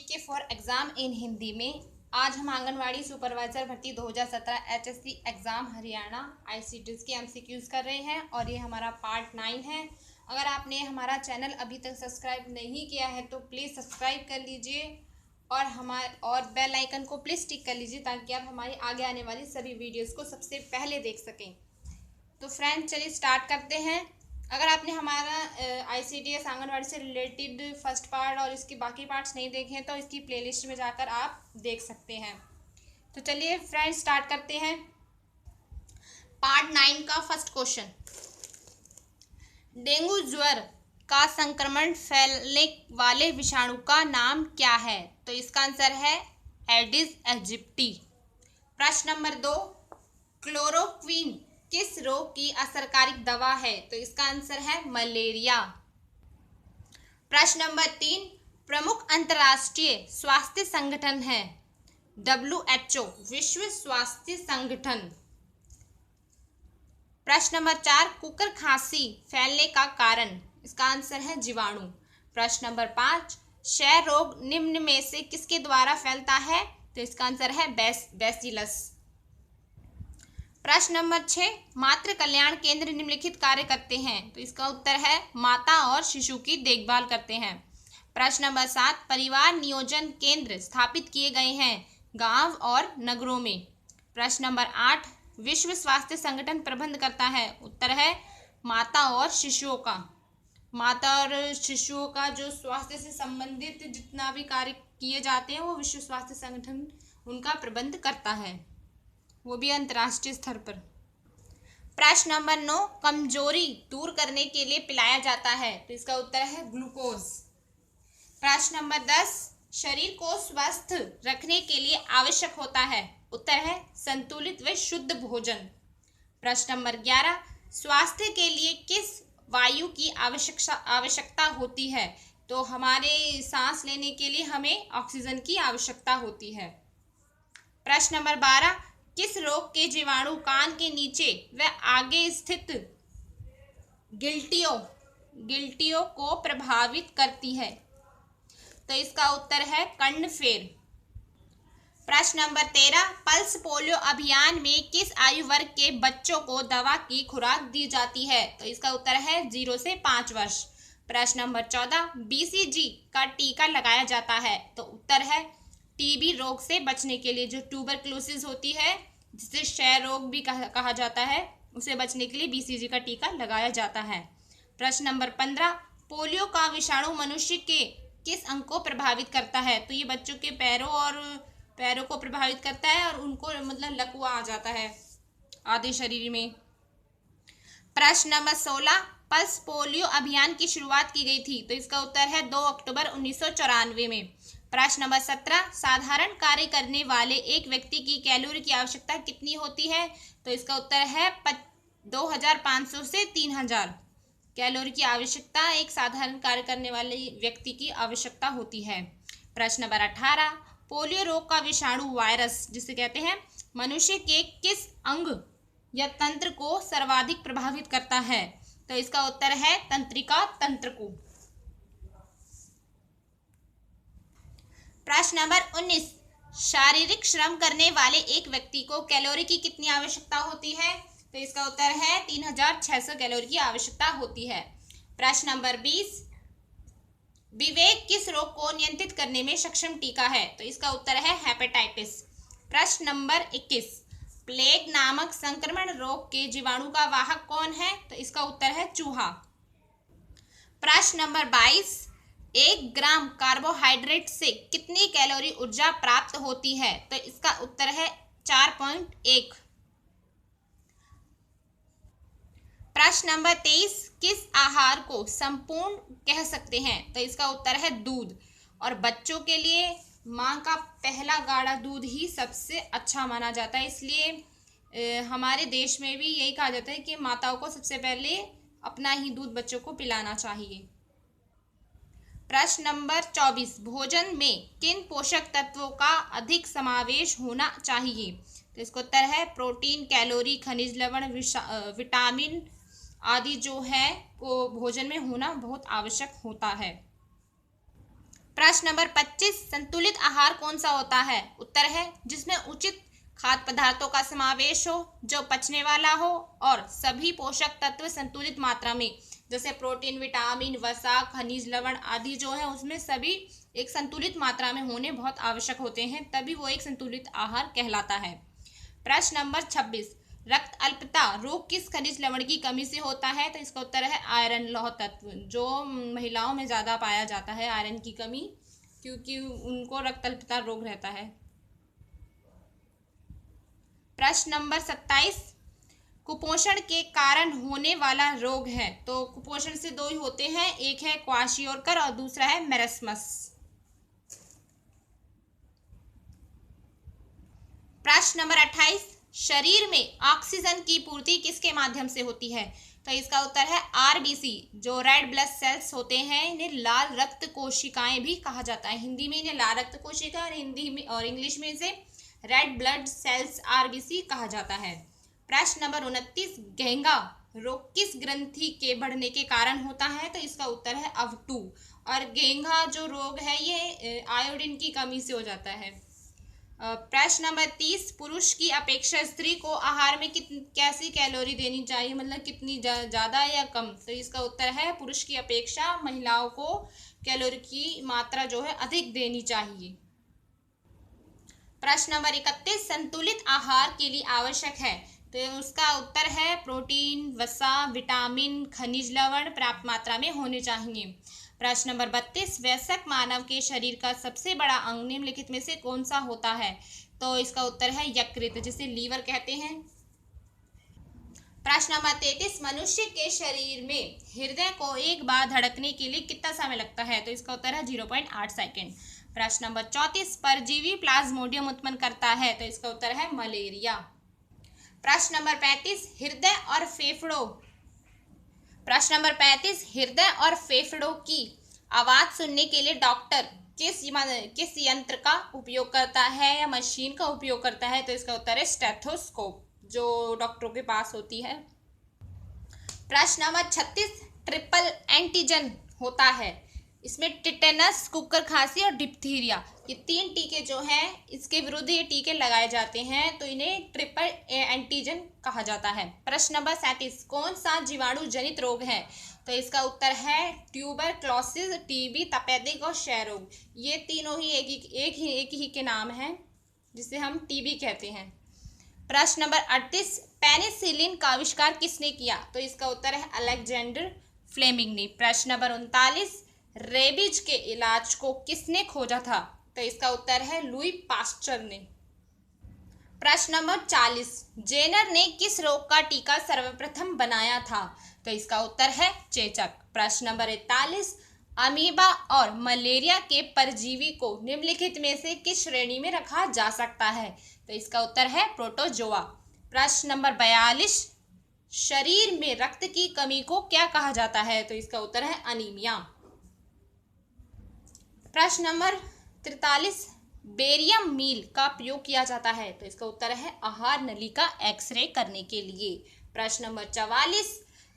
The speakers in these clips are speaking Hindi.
GK for exam in Hindi में आज हम आंगनवाड़ी सुपरवाइजर भर्ती 2017 एचएससी एग्जाम हरियाणा आईसीटीज के एमसीक्यूज कर रहे हैं और ये हमारा पार्ट 9 है। अगर आपने हमारा चैनल अभी तक सब्सक्राइब नहीं किया है तो प्लीज़ सब्सक्राइब कर लीजिए और बेल आइकन को प्लीज़ टिक कर लीजिए ताकि आप हमारी आगे आने वाली सभी वीडियोज़ को सबसे पहले देख सकें। तो फ्रेंड्स चलिए स्टार्ट करते हैं। अगर आपने हमारा आईसीडीएस आंगनवाड़ी से रिलेटेड फर्स्ट पार्ट और इसके बाकी पार्ट्स नहीं देखे हैं तो इसकी प्लेलिस्ट में जाकर आप देख सकते हैं। तो चलिए फ्रेंड्स स्टार्ट करते हैं। पार्ट 9 का फर्स्ट क्वेश्चन, डेंगू ज्वर का संक्रमण फैलने वाले विषाणु का नाम क्या है? तो इसका आंसर है एडिस एजिप्टी। प्रश्न नंबर 2, क्लोरोक्विन किस रोग की असरकारी दवा है? तो इसका आंसर है मलेरिया। प्रश्न नंबर 3, प्रमुख अंतर्राष्ट्रीय स्वास्थ्य संगठन है WHO, विश्व स्वास्थ्य संगठन। प्रश्न नंबर 4, कुकर खांसी फैलने का कारण? इसका आंसर है जीवाणु। प्रश्न नंबर 5, क्षय रोग निम्न में से किसके द्वारा फैलता है? तो इसका आंसर है बैसिलस। प्रश्न नंबर 6, मातृ कल्याण केंद्र निम्नलिखित कार्य करते हैं? तो इसका उत्तर है माता और शिशु की देखभाल करते हैं। प्रश्न नंबर 7, परिवार नियोजन केंद्र स्थापित किए गए हैं गांव और नगरों में। प्रश्न नंबर 8, विश्व स्वास्थ्य संगठन प्रबंध करता है? उत्तर है माता और शिशुओं का। माता और शिशुओं का जो स्वास्थ्य से संबंधित जितना भी कार्य किए जाते हैं वो विश्व स्वास्थ्य संगठन उनका प्रबंध करता है, वो भी अंतर्राष्ट्रीय स्तर पर। प्रश्न नंबर 9, कमजोरी दूर करने के लिए पिलाया जाता है? तो इसका उत्तर है ग्लूकोज। प्रश्न नंबर 10, शरीर को स्वस्थ रखने के लिए आवश्यक होता है? उत्तर है संतुलित व शुद्ध भोजन। प्रश्न नंबर 11, स्वास्थ्य के लिए किस वायु की आवश्यकता होती है? तो हमारे सांस लेने के लिए हमें ऑक्सीजन की आवश्यकता होती है। प्रश्न नंबर 12, किस रोग के जीवाणु कान के नीचे व आगे स्थित गिल्टियों को प्रभावित करती है? तो इसका उत्तर है कर्णफेर। प्रश्न नंबर 13, पल्स पोलियो अभियान में किस आयु वर्ग के बच्चों को दवा की खुराक दी जाती है? तो इसका उत्तर है 0 से 5 वर्ष। प्रश्न नंबर 14, BCG का टीका लगाया जाता है? तो उत्तर है टीबी रोग से बचने के लिए, जो ट्यूबरक्लोसिस होती है जिसे क्षय रोग भी कहा जाता है, उसे बचने के लिए BCG का टीका लगाया जाता है। प्रश्न नंबर 15, पोलियो का विषाणु मनुष्य के किस अंग को प्रभावित करता है? तो ये बच्चों के पैरों को प्रभावित करता है और उनको मतलब लकवा आ जाता है आधे शरीर में। प्रश्न नंबर 16, पल्स पोलियो अभियान की शुरुआत की गई थी? तो इसका उत्तर है 2 अक्टूबर 1994 में। प्रश्न नंबर 17, साधारण कार्य करने वाले एक व्यक्ति की कैलोरी की आवश्यकता कितनी होती है? तो इसका उत्तर है 2500 से 3000 कैलोरी की आवश्यकता एक साधारण कार्य करने वाले व्यक्ति की आवश्यकता होती है। प्रश्न नंबर 18, पोलियो रोग का विषाणु वायरस जिसे कहते हैं मनुष्य के किस अंग या तंत्र को सर्वाधिक प्रभावित करता है? तो इसका उत्तर है तंत्रिका तंत्र को। प्रश्न नंबर 19, शारीरिक श्रम करने वाले एक व्यक्ति को कैलोरी की कितनी आवश्यकता होती है? तो इसका उत्तर है 3600 कैलोरी की आवश्यकता होती है। प्रश्न नंबर 20, विवेक किस रोग को नियंत्रित करने में सक्षम टीका है? तो इसका उत्तर है हेपेटाइटिस। प्रश्न नंबर 21, प्लेग नामक संक्रमण रोग के जीवाणु का वाहक कौन है? तो इसका उत्तर है चूहा। प्रश्न नंबर 22, 1 ग्राम कार्बोहाइड्रेट से कितनी कैलोरी ऊर्जा प्राप्त होती है? तो इसका उत्तर है 4.1। प्रश्न नंबर 23, किस आहार को संपूर्ण कह सकते हैं? तो इसका उत्तर है दूध। और बच्चों के लिए माँ का पहला गाढ़ा दूध ही सबसे अच्छा माना जाता है, इसलिए हमारे देश में भी यही कहा जाता है कि माताओं को सबसे पहले अपना ही दूध बच्चों को पिलाना चाहिए। प्रश्न नंबर 24, भोजन में किन पोषक तत्वों का अधिक समावेश होना चाहिए? तो इसका उत्तर है प्रोटीन, कैलोरी, खनिज लवण, विटामिन आदि जो है वो भोजन में होना बहुत आवश्यक होता है। प्रश्न नंबर 25, संतुलित आहार कौन सा होता है? उत्तर है जिसमें उचित खाद्य पदार्थों का समावेश हो, जो पचने वाला हो और सभी पोषक तत्व संतुलित मात्रा में, जैसे प्रोटीन, विटामिन, वसा, खनिज, लवण आदि जो है उसमें सभी एक संतुलित मात्रा में होने बहुत आवश्यक होते हैं, तभी वो एक संतुलित आहार कहलाता है। प्रश्न नंबर 26, रक्त अल्पता रोग किस खनिज लवण की कमी से होता है? तो इसका उत्तर है आयरन लौह तत्व, जो महिलाओं में ज़्यादा पाया जाता है आयरन की कमी, क्योंकि उनको रक्त अल्पता रोग रहता है। प्रश्न नंबर 27, कुपोषण के कारण होने वाला रोग है? तो कुपोषण से दो ही होते हैं, एक है क्वाशियोरकर और दूसरा है मेरस्मस। प्रश्न नंबर 28, शरीर में ऑक्सीजन की पूर्ति किसके माध्यम से होती है? तो इसका उत्तर है आरबीसी, जो रेड ब्लड सेल्स होते हैं, इन्हें लाल रक्त कोशिकाएं भी कहा जाता है। हिंदी में इन्हें लाल रक्त कोशिका और हिंदी में और इंग्लिश में इसे रेड ब्लड सेल्स आरबीसी कहा जाता है। प्रश्न नंबर 29, घेंघा रोग किस ग्रंथि के बढ़ने के कारण होता है? तो इसका उत्तर है अवटू, और घेंघा जो रोग है ये आयोडीन की कमी से हो जाता है। प्रश्न नंबर 30, पुरुष की अपेक्षा स्त्री को आहार में कैसी कैलोरी देनी चाहिए, मतलब कितनी ज़्यादा या कम? तो इसका उत्तर है पुरुष की अपेक्षा महिलाओं को कैलोरी की मात्रा जो है अधिक देनी चाहिए। प्रश्न नंबर 31, संतुलित आहार के लिए आवश्यक है? तो उसका उत्तर है प्रोटीन, वसा, विटामिन, खनिज लवण पर्याप्त मात्रा में होने चाहिए। प्रश्न नंबर 32, वयस्क मानव के शरीर का सबसे बड़ा अंग निम्नलिखित में से कौन सा होता है? तो इसका उत्तर है यकृत, जिसे लीवर कहते हैं। प्रश्न नंबर 33, मनुष्य के शरीर में हृदय को एक बार धड़कने के लिए कितना समय लगता है? तो इसका उत्तर है 0.8 सेकेंड। प्रश्न नंबर 34, परजीवी प्लाज्मोडियम उत्पन्न करता है? तो इसका उत्तर है मलेरिया। प्रश्न नंबर 35, हृदय और फेफड़ों प्रश्न नंबर 35, हृदय और फेफड़ों की आवाज सुनने के लिए डॉक्टर किस यंत्र का उपयोग करता है या मशीन का उपयोग करता है? तो इसका उत्तर है स्टेथोस्कोप, जो डॉक्टरों के पास होती है। प्रश्न नंबर 36, ट्रिपल एंटीजन होता है? इसमें टिटेनस, कुकर खांसी और डिप्थीरिया, ये 3 टीके जो हैं इसके विरुद्ध ये टीके लगाए जाते हैं, तो इन्हें ट्रिपल एंटीजन कहा जाता है। प्रश्न नंबर 37, कौन सा जीवाणु जनित रोग है? तो इसका उत्तर है ट्यूबरक्लोसिस, टीबी, तपेदिक और क्षय रोग। ये तीनों ही एक ही के नाम हैं, जिसे हम टीबी कहते हैं। प्रश्न नंबर 38, पेनिसिलिन का आविष्कार किसने किया? तो इसका उत्तर है अलेक्जेंडर फ्लेमिंग ने। प्रश्न नंबर 39, रेबीज के इलाज को किसने खोजा था? तो इसका उत्तर है लुई पास्चर ने। प्रश्न नंबर 40, जेनर ने किस रोग का टीका सर्वप्रथम बनाया था? तो इसका उत्तर है चेचक। प्रश्न नंबर 41, अमीबा और मलेरिया के परजीवी को निम्नलिखित में से किस श्रेणी में रखा जा सकता है? तो इसका उत्तर है प्रोटोजोआ। प्रश्न नंबर 42, शरीर में रक्त की कमी को क्या कहा जाता है? तो इसका उत्तर है अनीमिया। प्रश्न नंबर 43, बेरियम मील का प्रयोग किया जाता है? तो इसका उत्तर है आहार नली का एक्सरे करने के लिए। प्रश्न नंबर 44,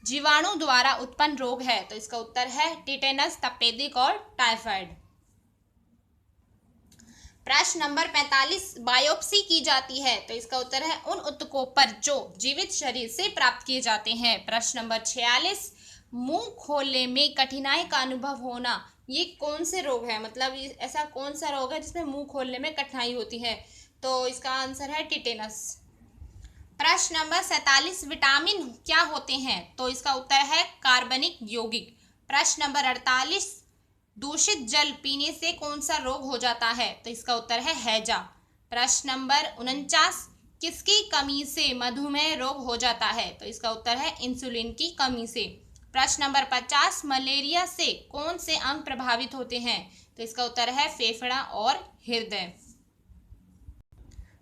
जीवाणु द्वारा उत्पन्न रोग है? तो इसका उत्तर है टिटेनस, तपेदिक और टाइफाइड। प्रश्न नंबर 45, बायोप्सी की जाती है? तो इसका उत्तर है उन ऊतकों पर जो जीवित शरीर से प्राप्त किए जाते हैं। प्रश्न नंबर 46, मुंह खोलने में कठिनाई का अनुभव होना, ये कौन से रोग है, मतलब ऐसा कौन सा रोग है जिसमें मुंह खोलने में कठिनाई होती है? तो इसका आंसर है टिटेनस। प्रश्न नंबर 47, विटामिन क्या होते हैं? तो इसका उत्तर है कार्बनिक यौगिक। प्रश्न नंबर 48, दूषित जल पीने से कौन सा रोग हो जाता है? तो इसका उत्तर है हैजा। प्रश्न नंबर 49, किसकी कमी से मधुमेह रोग हो जाता है? तो इसका उत्तर है इंसुलिन की कमी से। प्रश्न नंबर 50, मलेरिया से कौन से अंग प्रभावित होते हैं? तो इसका उत्तर है फेफड़ा और हृदय।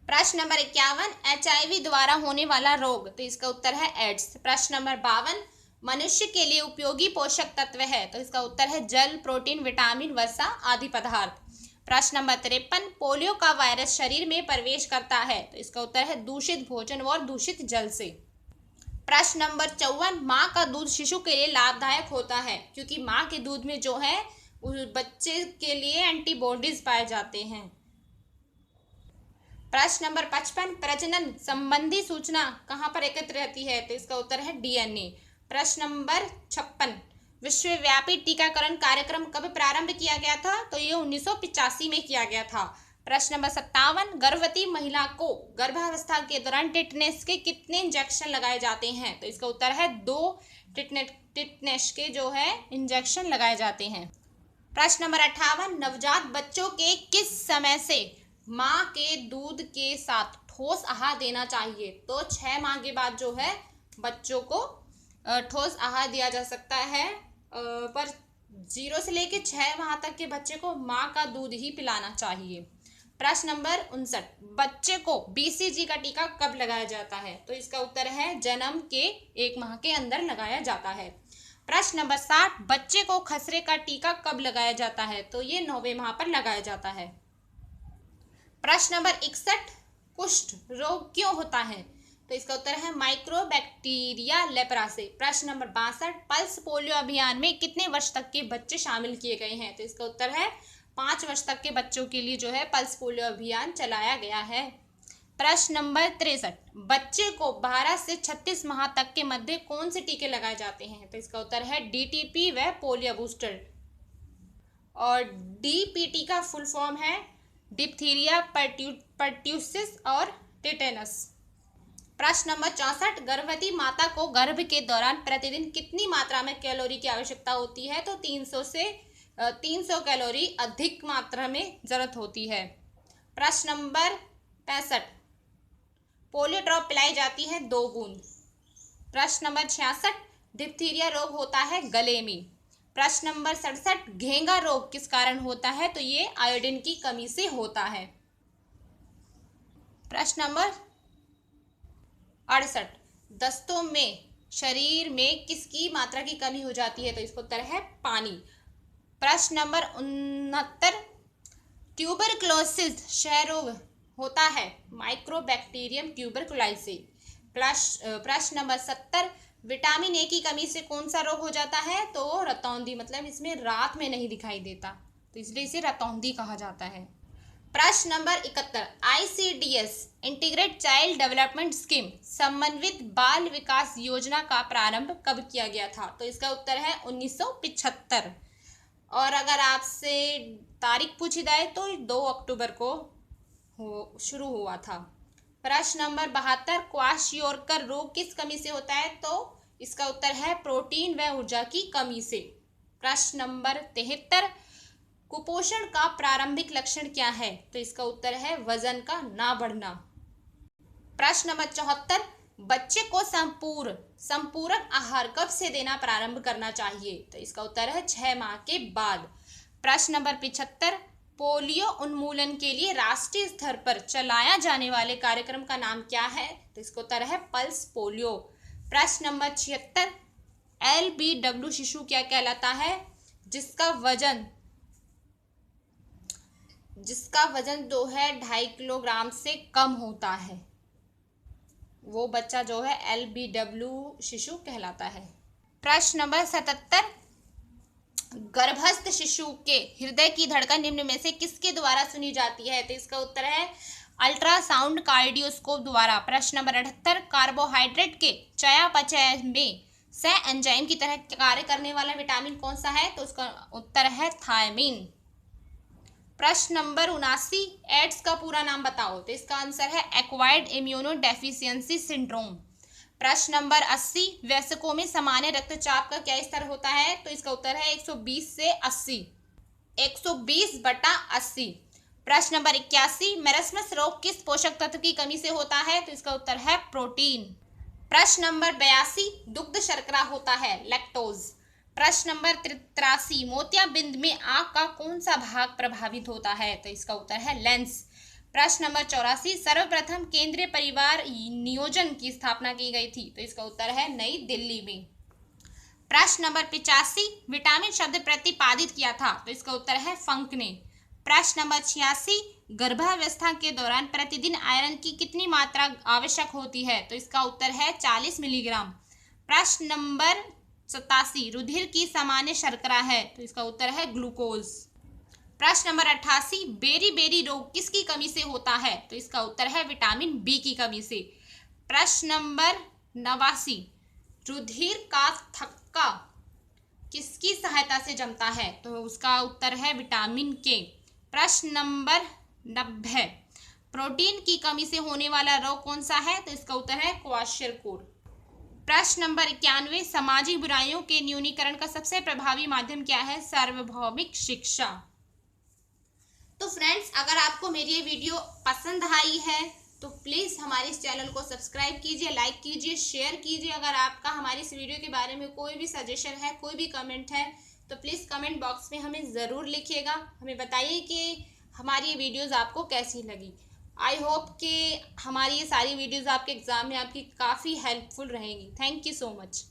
प्रश्न नंबर 51, HIV द्वारा होने वाला रोग? तो इसका उत्तर है एड्स। प्रश्न नंबर 52, मनुष्य के लिए उपयोगी पोषक तत्व है? तो इसका उत्तर है जल, प्रोटीन, विटामिन, वसा आदि पदार्थ। प्रश्न नंबर 53, पोलियो का वायरस शरीर में प्रवेश करता है? तो इसका उत्तर है दूषित भोजन और दूषित जल से। प्रश्न नंबर 54, माँ का दूध शिशु के लिए लाभदायक होता है? क्योंकि माँ के दूध में जो है उस बच्चे के लिए एंटीबॉडीज पाए जाते हैं। प्रश्न नंबर 55, प्रजनन संबंधी सूचना कहाँ पर एकत्र रहती है? तो इसका उत्तर है डीएनए। प्रश्न नंबर 56, विश्वव्यापी टीकाकरण कार्यक्रम कब प्रारंभ किया गया था? तो ये 1985 में किया गया था। प्रश्न नंबर 57, गर्भवती महिला को गर्भावस्था के दौरान टिटनेस के कितने इंजेक्शन लगाए जाते हैं? तो इसका उत्तर है 2 टिटनेस के जो है इंजेक्शन लगाए जाते हैं। प्रश्न नंबर 58, नवजात बच्चों के किस समय से माँ के दूध के साथ ठोस आहार देना चाहिए? तो 6 माह के बाद जो है बच्चों को ठोस आहार दिया जा सकता है, पर 0 से लेकर 6 माह तक के बच्चे को माँ का दूध ही पिलाना चाहिए। प्रश्न नंबर 59, बच्चे को बीसीजी का टीका कब लगाया जाता है? तो इसका उत्तर है जन्म के 1 माह के अंदर लगाया जाता है। प्रश्न नंबर 60, बच्चे को खसरे का टीका कब लगाया जाता है? तो ये 9वें माह पर लगाया जाता है। प्रश्न नंबर 61, कुष्ठ रोग क्यों होता है? तो इसका उत्तर है माइक्रोबैक्टीरिया लेप्रा से। प्रश्न नंबर 62, पल्स पोलियो अभियान में कितने वर्ष तक के बच्चे शामिल किए गए हैं? तो इसका उत्तर है 5 वर्ष तक के बच्चों के लिए जो है पल्स पोलियो अभियान चलाया गया है। प्रश्न नंबर 63, बच्चे को 12 से 36 माह तक के मध्य कौन से टीके लगाए जाते हैं? तो इसका उत्तर है डीटीपी व पोलियो बूस्टर। और डीपीटी का फुल फॉर्म है डिप्थीरिया, पर्ट्यूसिस और टेटेनस। प्रश्न नंबर 64, गर्भवती माता को गर्भ के दौरान प्रतिदिन कितनी मात्रा में कैलोरी की आवश्यकता होती है? तो 300 कैलोरी अधिक मात्रा में जरूरत होती है। प्रश्न नंबर 65, पोलियो ड्रॉप पिलाई जाती है 2 बूंद। प्रश्न नंबर 66, डिप्थीरिया रोग होता है गले में। प्रश्न नंबर 67, घेंगा रोग किस कारण होता है? तो ये आयोडीन की कमी से होता है। प्रश्न नंबर 68, दस्तों में शरीर में किसकी मात्रा की कमी हो जाती है? तो इसका उत्तर है पानी। प्रश्न नंबर 69, ट्यूबरक्लोसिस क्षय रोग होता है माइक्रोबैक्टीरियम ट्यूबरकुलोसिस से। प्रश्न नंबर 70, विटामिन ए की कमी से कौन सा रोग हो जाता है? तो रतौंधी, मतलब इसमें रात में नहीं दिखाई देता तो इसलिए इसे रतौंधी कहा जाता है। प्रश्न number 71, ICDS integrate child development scheme समन्वित बाल विकास योजना का प्रारंभ कब किया गया था? तो इसका उत्तर है 1975। और अगर आपसे तारीख पूछी जाए तो 2 अक्टूबर को शुरू हुआ था। प्रश्न नंबर 72, क्वाशियोरकर रोग किस कमी से होता है? तो इसका उत्तर है प्रोटीन व ऊर्जा की कमी से। प्रश्न नंबर 73, कुपोषण का प्रारंभिक लक्षण क्या है? तो इसका उत्तर है वजन का ना बढ़ना। प्रश्न नंबर 74, बच्चे को संपूरक आहार कब से देना प्रारंभ करना चाहिए? तो इसका उत्तर है 6 माह के बाद। प्रश्न नंबर 75, पोलियो उन्मूलन के लिए राष्ट्रीय स्तर पर चलाया जाने वाले कार्यक्रम का नाम क्या है? तो इसका उत्तर है पल्स पोलियो। प्रश्न नंबर 76, LBW शिशु क्या कहलाता है? जिसका वजन जो है 2.5 किलोग्राम से कम होता है, वो बच्चा जो है LBW शिशु कहलाता है। प्रश्न नंबर 77, गर्भस्थ शिशु के हृदय की धड़कन निम्न में से किसके द्वारा सुनी जाती है? तो इसका उत्तर है अल्ट्रासाउंड कार्डियोस्कोप द्वारा। प्रश्न नंबर 78, कार्बोहाइड्रेट के चयापचय में सह एंजाइम की तरह कार्य करने वाला विटामिन कौन सा है? तो उसका उत्तर है थायमीन। प्रश्न नंबर 79, एड्स का पूरा नाम बताओ। तो इसका आंसर है एक्वायर्ड इम्यूनो डेफिशिएंसी सिंड्रोम। प्रश्न नंबर 80, वयस्कों में सामान्य रक्तचाप का क्या स्तर होता है? तो इसका उत्तर है 120 से 80, 120/80। प्रश्न नंबर 81, मेरस्मस रोग किस पोषक तत्व की कमी से होता है? तो इसका उत्तर है प्रोटीन। प्रश्न नंबर 82, दुग्ध शर्करा होता है लैक्टोज। प्रश्न नंबर 83, मोतियाबिंद में आंख का कौन सा भाग प्रभावित होता है? तो इसका उत्तर है लेंस। प्रश्न नंबर 84, सर्वप्रथम केंद्रीय परिवार नियोजन की स्थापना की गई थी? तो इसका उत्तर है नई दिल्ली में। प्रश्न नंबर 85, विटामिन शब्द प्रतिपादित किया था? तो इसका उत्तर है फंक ने। प्रश्न नंबर 86, गर्भावस्था के दौरान प्रतिदिन आयरन की कितनी मात्रा आवश्यक होती है? तो इसका उत्तर है 40 मिलीग्राम। प्रश्न नंबर 87 रुधिर की सामान्य शर्करा है? तो इसका उत्तर है ग्लूकोज। प्रश्न नंबर 88 बेरी बेरी रोग किसकी कमी से होता है? तो इसका उत्तर है विटामिन बी की कमी से। प्रश्न नंबर 89 रुधिर का थक्का किसकी सहायता से जमता है? तो उसका उत्तर है विटामिन के। प्रश्न नंबर 90 प्रोटीन की कमी से होने वाला रोग कौन सा है? तो इसका उत्तर है क्वाशरकोर। प्रश्न नंबर 91 सामाजिक बुराइयों के न्यूनीकरण का सबसे प्रभावी माध्यम क्या है? सार्वभौमिक शिक्षा। तो फ्रेंड्स, अगर आपको मेरी ये वीडियो पसंद आई है तो प्लीज़ हमारे इस चैनल को सब्सक्राइब कीजिए, लाइक कीजिए, शेयर कीजिए। अगर आपका हमारी इस वीडियो के बारे में कोई भी सजेशन है, कोई भी कमेंट है, तो प्लीज़ कमेंट बॉक्स में हमें ज़रूर लिखिएगा। हमें बताइए कि हमारी ये वीडियोज़ आपको कैसी लगी। आई होप कि हमारी ये सारी वीडियोज़ आपके एग्ज़ाम में आपकी काफ़ी हेल्पफुल रहेंगी। Thank you so much.